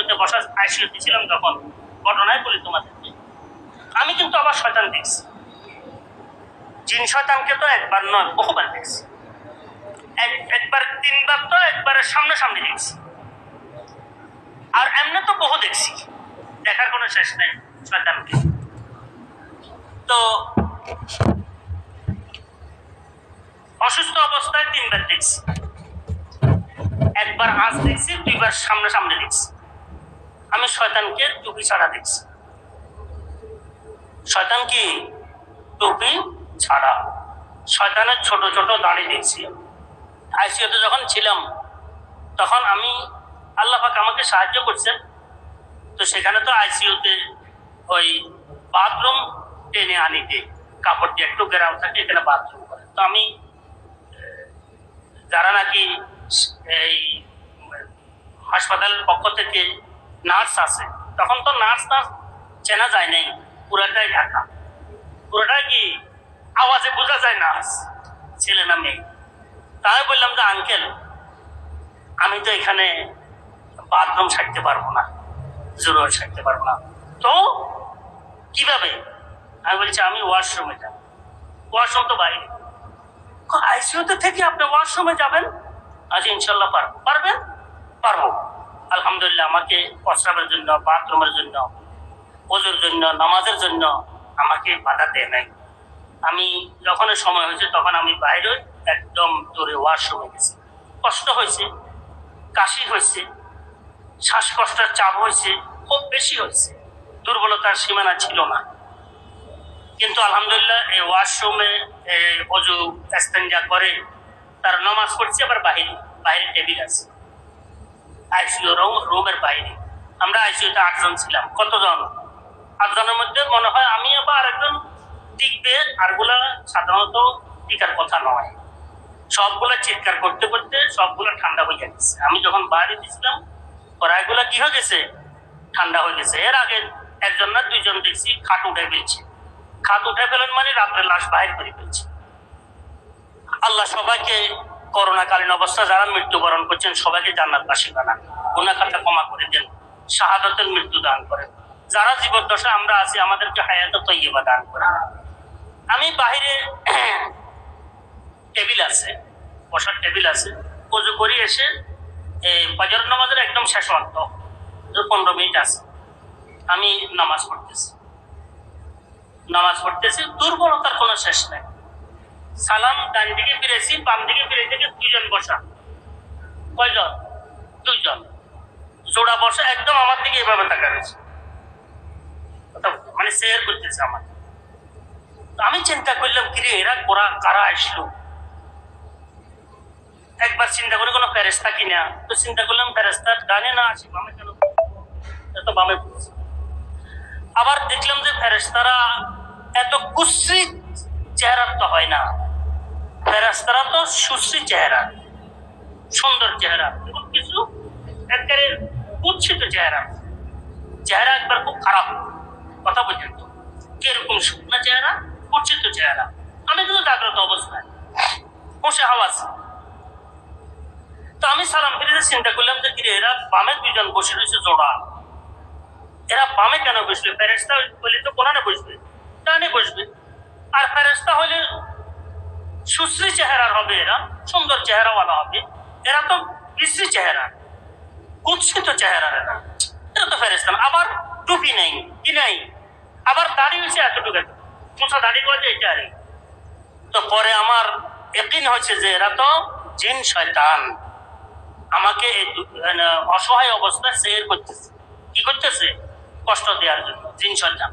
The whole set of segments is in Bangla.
মধ্যে বসা আইসিইউতে ছিলাম তখন ঘটনায় বলি তোমাদেরকে, আমি কিন্তু আবার শয়তান দেখছি। জিন শয়তানকে তো একবার নয় বহুবার দেখছি, একবার তিনবার তো একবারের সামনাসামনি দেখছি, আর এমনি তো বহু দেখছি, দেখার কোনো শেষ নেই শয়তানকে। তো অসুস্থ অবস্থায় তিনবার দেখছি, একবার আজ দেখছি, দুইবার সামনাসামনি দেখছি। আমি শয়তানকে টুপি ছাড়া দেখছি। শয়তান কি টুপি ছাড়া, শয়তানের ছোট ছোট দাড়ি দেখছি। আইসিইউতে যখন ছিলাম তখন আমি আল্লাহ পাক আমাকে সাহায্য করছেন। তো সেখানে তো আইসিইউতে ওই বাথরুম টেনে আনিতে কাপড় দিয়ে একটু গেরাও থাকে, এখানে বাথরুম করে। তো আমি যারা নাকি এই হাসপাতালের পক্ষ থেকে নার্স আছে, তখন তো নার্স চেনা যায় নাই, পুরাটাই ঢাকা, পুরোটাই কি আওয়াজে বোঝা যায় নার্স ছেলে না মেয়ে। তাই বললাম যে আঙ্কেল আমি তো এখানে বাথরুম ছাড়তে পারবো না, জরুরি ছাড়তে পারবো না। তো কিভাবে? আমি বলছি আমি ওয়াশরুমে যাব। ওয়াশরুম তো বাইরে। আইসিইউতে থেকে আপনি ওয়াশরুমে যাবেন? আজ ইনশাল্লাহ পারবেন? পারবো আলহামদুলিল্লাহ। আমাকে প্রস্রাবের জন্য, বাথরুমের জন্য, ওজুর জন্য, নামাজের জন্য আমাকে বাধা দেয় নাই। আমি যখন সময় হয়েছে তখন আমি বাইরে একদম দূরে ওয়াশরুমে গেছি। কষ্ট হয়েছে, কাশি হয়েছে, শ্বাসকষ্টের চাপ হয়েছে, খুব বেশি হয়েছে, দুর্বলতার সীমানা ছিল না। কিন্তু আলহামদুলিল্লাহ এই ওয়াশরুমে অজু ইস্তেঞ্জা করে তার নামাজ পড়ছি। আবার বাইরে টেবিল আছে আইসিইউ রুমের বাইরে। আমরা আইসিইউতে 8 জন ছিলাম। কতজন? 8 জনের মধ্যে মনে হয় আমি আবার আরেকজন টিকবে, আরগুলা সাধারণত টিকার কথা নয়। সবগুলা চিৎকার করতে করতে সবগুলা ঠান্ডা হয়ে গেছে। আমি যখন বাইরে দিয়েছিলাম প্রায়গুলা কি হয়ে গেছে, ঠান্ডা হয়ে গেছে। এর আগে একজন না দুইজন দেখছি খাট উঠে ফেলছে। খাট উঠে ফেলেন মানে রাত্রে লাশ বাহির করে ফেলছে। আল্লাহ সবাইকে করোনাকালীন অবস্থা যারা মৃত্যুবরণ করছেন সবাইকে জান্নাতবাসী বানান, গুনাহ খাতা ক্ষমা করে দেন, শাহাদাতের মৃত্যু দান করেন। যারা জীবদ্দশা আমরা আছি আমাদেরকে হায়াতে তৈয়বা দান করেন। আমি বাহিরে টেবিল আছে, বসার টেবিল আছে, ওযু করি এসে ফজর নামাজের একদম শেষ ওয়াক্ত 15 মিনিট আছে, আমি নামাজ পড়তেছি। দুর্বলতার কোনো শেষ নেই। সালাম ডান দিকে ফিরেছি, বাম দিকে ফিরে থেকে 2 জন বসা। কয়জন? 2 জন জোড়া বসা, একদম আমার দিকে এভাবে তাকা রয়েছে, মানে শেয়ার করতেছে আমার। আমি চিন্তা করলাম কিরে এরা কারা আসলো। একবার চিন্তা করে কোনো ফেরেস্তা কিনা, তো চিন্তা করলাম ফেরেস্তার ডানে না আসি বামে কেন, তো বামে পড়ছে। আবার দেখলাম যে ফেরেস্তারা এত কুৎসিত চেহারার তো হয় না, ফেরেস্তারা তো সুশ্রী চেহারা, সুন্দর চেহারা, খুব কিছু একেবারে কুৎসিত চেহারা একবার খুব খারাপ। কথা বলছেন তো কিরকম শুকনা চেহারা, কুৎসিত চেহারা। আমি কিন্তু জাগ্রত অবস্থায় বসে আওয়াজ। তো আমি সালাম ফিরে চিন্তা করলাম যে কিরে এরা বামে 2 জন বসে রয়েছে জোড়া, এরা বামে কেন বসবে? ফেরেস্তা হইলে তো কোরআনে বসবে, ডানে বসবে। আর ফেরেস্তা হইলে সুশ্রী চেহারার হবে, এরা সুন্দর চেহারাওয়ালা হবে। এরা তো বিশ্রী চেহারা, কুৎসিত চেহারা, এরা তো ফেরেস্তা। আবার টুপি নেই, কি নাই, আবার দাড়ি হয়েছে এতটুকু, মোছা দাড়ি করে এটা আর। তো পরে আমার ইয়াকিন হয়েছে যে এরা তো জিন শয়তান, আমাকে অসহায় অবস্থায় সের করতেছে। কি করতেছে? কষ্ট দেওয়ার জন্য জিন শয়তান।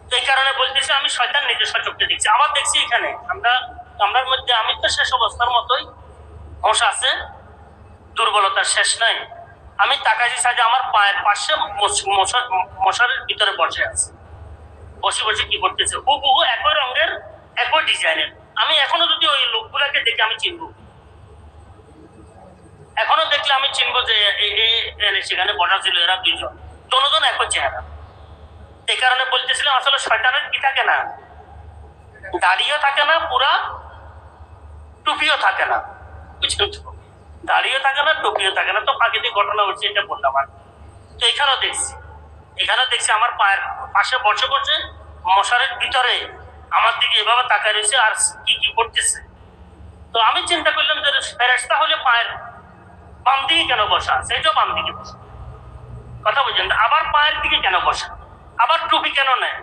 তো এই কারণে বলতেছি আমি শয়তান নিজের চোখে দেখছি। আবার দেখছি এখানে আমরার মধ্যে আমি তো শেষ অবস্থার মতোই, হোঁশ আছে, দুর্বলতার শেষ নাই। আমি তাকাইছি সাজে আমার পায়ের পাশে মশারের ভিতরে বসে আছে, বসে বসে কি করতেছে, হুবহু একই রঙের একই ডিজাইনের। আমি এখনো যদি ওই লোকগুলাকে দেখে আমি চিনব, এখনো দেখলে আমি চিনবো যে সেখানে বসা ছিল এরা 2 জন, দুজন একই চেহারা। এই কারণে বলতেছিলাম আসলে শয়তানের কি থাকে না, দাড়িও থাকে না, পুরা টুপিও থাকে না, বুঝছেন তো, দাড়িও থাকে না, টুপিও থাকে না। তো প্রাকৃতিক ঘটনা হচ্ছে, এটা বললাম। আর তো এখানেও দেখছি আমার পায়ের পাশে বসে বসে মশারের ভিতরে আমার দিকে এভাবে তাকায় রয়েছে আর কি কি করতেছে। তো আমি চিন্তা করলাম যে ফেরেশতা হলে পায়ের বাম দিকে কেন বসা, সেটাও বাম দিকে বসা, কথা বুঝলেন। আবার পায়ের দিকে কেন বসা, আবার টুপি কেন নেয়,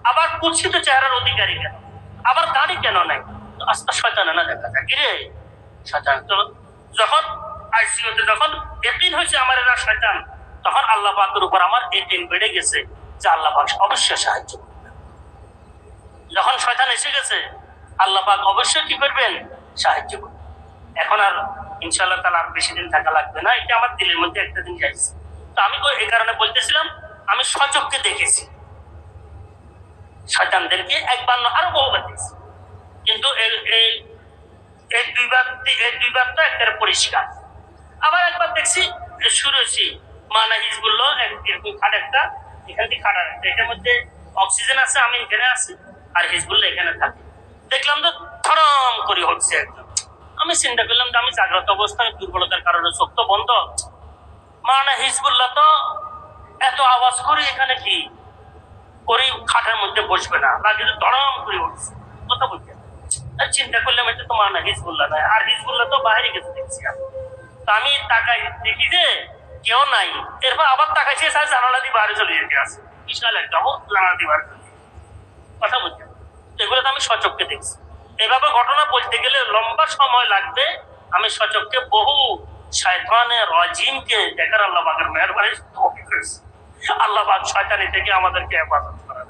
আবার কুৎসিত চেহারার অধিকারী কেন, আবার দাড়ি কেন নেয়। আস্তে শয়তানে না দেখা যায় কিরে শয়তান। তো যখন আইসিইউতে যখন ইয়াকিন হয়েছে আমার এরা শয়তান, তখন আল্লাহ পাকের উপর আমার ইয়াকিন বেড়ে গেছে যে আল্লাহ পাক অবশ্যই সাহায্য করবেন। যখন শয়তান এসে গেছে আল্লাহ পাক অবশ্যই কি করবেন, সাহায্য করবেন। এখন আর ইনশাআল্লাহ তাআলা আর বেশি দিন থাকা লাগবে না, এটা আমার দিলের মধ্যে একটা দিন যাইছে। তো আমি এই কারণে বলতেছিলাম আমি সচক্ষে দেখেছি শয়তানদেরকে, একবার না আরো বহুবার দেখছি, কিন্তু এই দুইবারটা একটা পরিষ্কার। আবার একবার দেখছি শুরু হয়েছি মানা হিজবুল্লাহ এরকম খাট একটা, এখান থেকে খাটার একটা, এটার মধ্যে অক্সিজেন আছে, আমি এখানে আছি আর হিজবুল্লাহ এখানে থাকে। দেখলাম তো থরম করে হচ্ছে একদম। আমি চিন্তা করলাম যে আমি জাগ্রত অবস্থায় দুর্বলতার কারণে চোখ তো বন্ধ, মানা হিজবুল্লাহ তো এত আওয়াজ করি এখানে কি করি খাটের মধ্যে বসবে না, বা কিন্তু ধরম করে উঠছে কথা বলতে। চিন্তা করলাম এটা তো মানা হিজবুল্লাহ নয়, আর হিজবুল্লাহ তো বাইরে গেছে দেখছি। আমি তাকাই দেখি যে কেউ নাই, এরপর আবার তাকাইছি জানালা দিয়ে বাইরে চলে যেতে আছে, বিশাল একটা জানালা দিয়ে বাইরে চলে কথা বলতে। এগুলো তো আমি সচক্ষে দেখছি। এভাবে ঘটনা বলতে গেলে লম্বা সময় লাগবে। আমি সচক্ষে বহু শয়তানের রাজিমকে দেখার আল্লাহ পাকের মেহেরবানি তৌফিক হয়েছে। আল্লাহ পাক শয়তানি থেকে আমাদেরকে হেফাজত করেন।